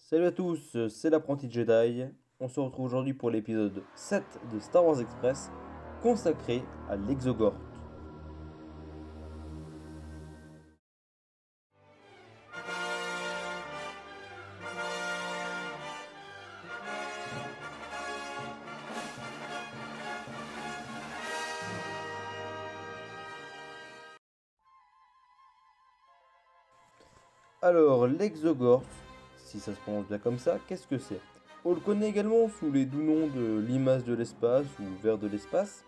Salut à tous, c'est l'apprenti Jedi. On se retrouve aujourd'hui pour l'épisode 7 de Star Wars Express consacré à l'Exogorth. Alors, l'Exogorth, si ça se prononce bien comme ça, qu'est-ce que c'est? On le connaît également sous les doux noms de limace de l'espace ou ver de l'espace.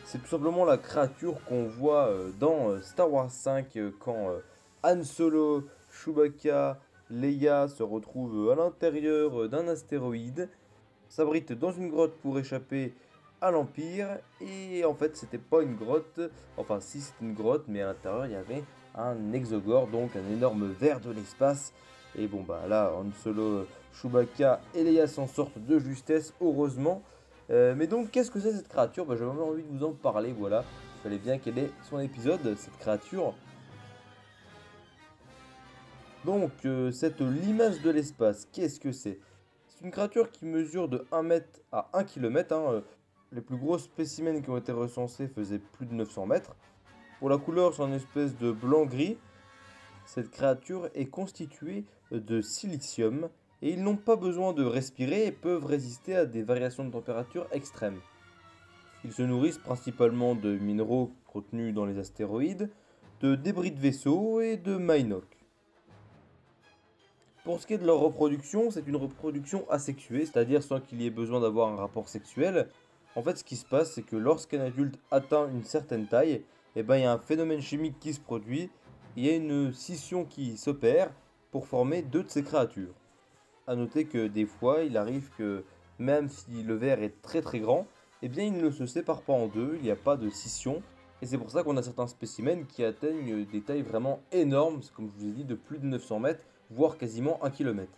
C'est tout simplement la créature qu'on voit dans Star Wars 5 quand Han Solo, Chewbacca, Leia se retrouvent à l'intérieur d'un astéroïde, s'abrite dans une grotte pour échapper à l'Empire. Et en fait, c'était pas une grotte, enfin, si c'était une grotte, mais à l'intérieur il y avait un exogore, donc un énorme ver de l'espace. Et bon, bah là, Han Solo, Chewbacca et Leia s'en sortent de justesse, heureusement. Mais donc, qu'est-ce que c'est cette créature? Bah, j'avais vraiment envie de vous en parler, voilà. Il fallait bien quel est son épisode, cette créature. Donc, cette limace de l'espace, qu'est-ce que c'est? C'est une créature qui mesure de 1 mètre à 1 km. Les plus gros spécimens qui ont été recensés faisaient plus de 900 mètres. Pour la couleur, c'est une espèce de blanc-gris. Cette créature est constituée de silicium et ils n'ont pas besoin de respirer et peuvent résister à des variations de température extrêmes. Ils se nourrissent principalement de minéraux contenus dans les astéroïdes, de débris de vaisseaux et de Mynock. Pour ce qui est de leur reproduction, c'est une reproduction asexuée, c'est-à-dire sans qu'il y ait besoin d'avoir un rapport sexuel. En fait, ce qui se passe, c'est que lorsqu'un adulte atteint une certaine taille, il y a un phénomène chimique qui se produit, il y a une scission qui s'opère pour former deux de ces créatures. A noter que des fois, il arrive que même si le ver est très très grand, il ne se sépare pas en deux, il n'y a pas de scission. Et c'est pour ça qu'on a certains spécimens qui atteignent des tailles vraiment énormes, comme je vous ai dit, de plus de 900 mètres, voire quasiment 1 km.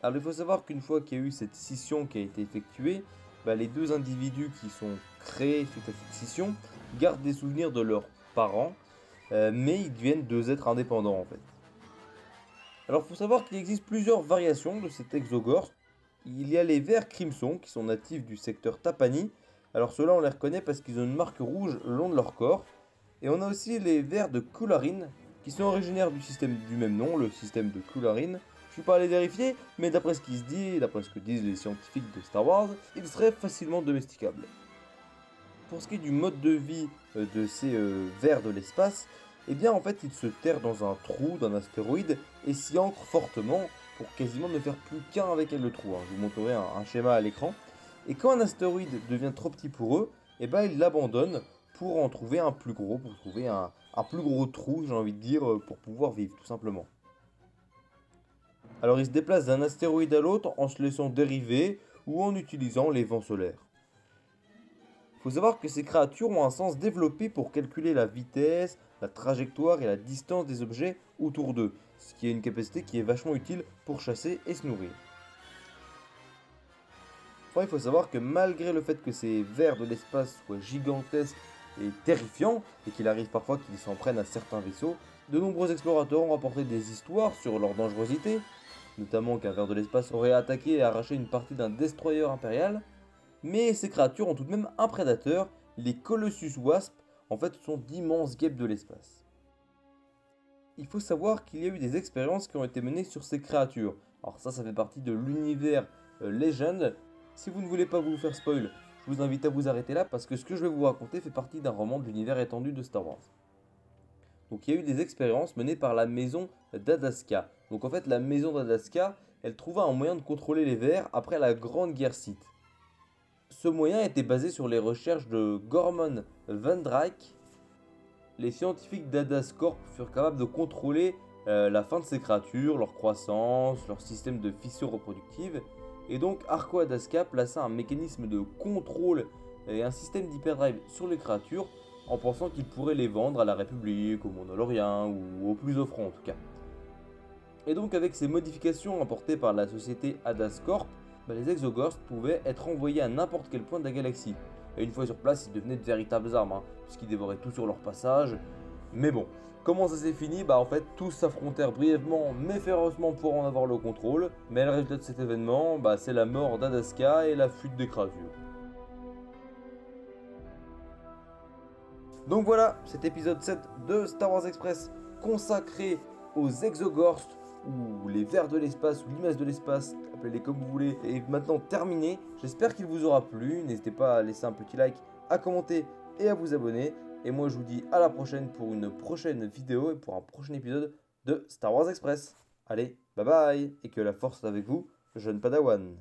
Alors il faut savoir qu'une fois qu'il y a eu cette scission qui a été effectuée, les deux individus qui sont créés suite à cette scission gardent des souvenirs de leurs parents, mais ils deviennent deux êtres indépendants en fait. Alors il faut savoir qu'il existe plusieurs variations de cet exogorth. Il y a les vers crimson qui sont natifs du secteur Tapani. Alors ceux-là on les reconnaît parce qu'ils ont une marque rouge le long de leur corps. Et on a aussi les vers de Kularin qui sont originaires du système du même nom, le système de Kularin. Je suis pas allé vérifier, mais d'après ce qui se dit, d'après ce que disent les scientifiques de Star Wars, ils seraient facilement domesticables. Pour ce qui est du mode de vie de ces vers de l'espace, en fait ils se terrent dans un trou d'un astéroïde et s'y ancrent fortement pour quasiment ne faire plus qu'un avec le trou. Je vous montrerai un schéma à l'écran. Et quand un astéroïde devient trop petit pour eux, ils l'abandonnent pour en trouver un plus gros, pour trouver un plus gros trou, j'ai envie de dire, pour pouvoir vivre tout simplement. Alors ils se déplacent d'un astéroïde à l'autre en se laissant dériver ou en utilisant les vents solaires. Il faut savoir que ces créatures ont un sens développé pour calculer la vitesse, la trajectoire et la distance des objets autour d'eux, ce qui est une capacité qui est vachement utile pour chasser et se nourrir. Enfin, il faut savoir que malgré le fait que ces vers de l'espace soient gigantesques et terrifiants, et qu'il arrive parfois qu'ils s'en prennent à certains vaisseaux, de nombreux explorateurs ont rapporté des histoires sur leur dangerosité, notamment qu'un ver de l'espace aurait attaqué et arraché une partie d'un destroyer impérial. Mais ces créatures ont tout de même un prédateur, les Colossus Wasp, en fait ce sont d'immenses guêpes de l'espace. Il faut savoir qu'il y a eu des expériences qui ont été menées sur ces créatures. Alors ça fait partie de l'univers Legend. Si vous ne voulez pas vous faire spoil, je vous invite à vous arrêter là parce que ce que je vais vous raconter fait partie d'un roman de l'univers étendu de Star Wars. Donc il y a eu des expériences menées par la maison d'Adaska. Donc en fait la maison d'Adaska, elle trouva un moyen de contrôler les vers après la Grande Guerre Sith. Ce moyen était basé sur les recherches de Gorman Van Dyke. Les scientifiques d'Adascorp furent capables de contrôler la fin de ces créatures, leur croissance, leur système de fission reproductive. Et donc Arco Adaska plaça un mécanisme de contrôle et un système d'hyperdrive sur les créatures en pensant qu'il pourrait les vendre à la République, au Mandalorien ou au plus offrant en tout cas. Et donc avec ces modifications apportées par la société Adascorp, les exogorths pouvaient être envoyés à n'importe quel point de la galaxie. Et une fois sur place, ils devenaient de véritables armes, puisqu'ils dévoraient tout sur leur passage. Mais bon, Comment ça s'est fini? Bah en fait, tous s'affrontèrent brièvement mais férocement pour en avoir le contrôle, mais le résultat de cet événement, bah, c'est la mort d'Adaska et la fuite des Krasur. Donc voilà, cet épisode 7 de Star Wars Express consacré aux Exogorst, ou les vers de l'espace, ou limaces de l'espace, appelez-les comme vous voulez, est maintenant terminé. J'espère qu'il vous aura plu, n'hésitez pas à laisser un petit like, à commenter et à vous abonner. Et moi je vous dis à la prochaine pour une prochaine vidéo et pour un prochain épisode de Star Wars Express. Allez, bye bye, et que la force soit avec vous, jeune Padawan.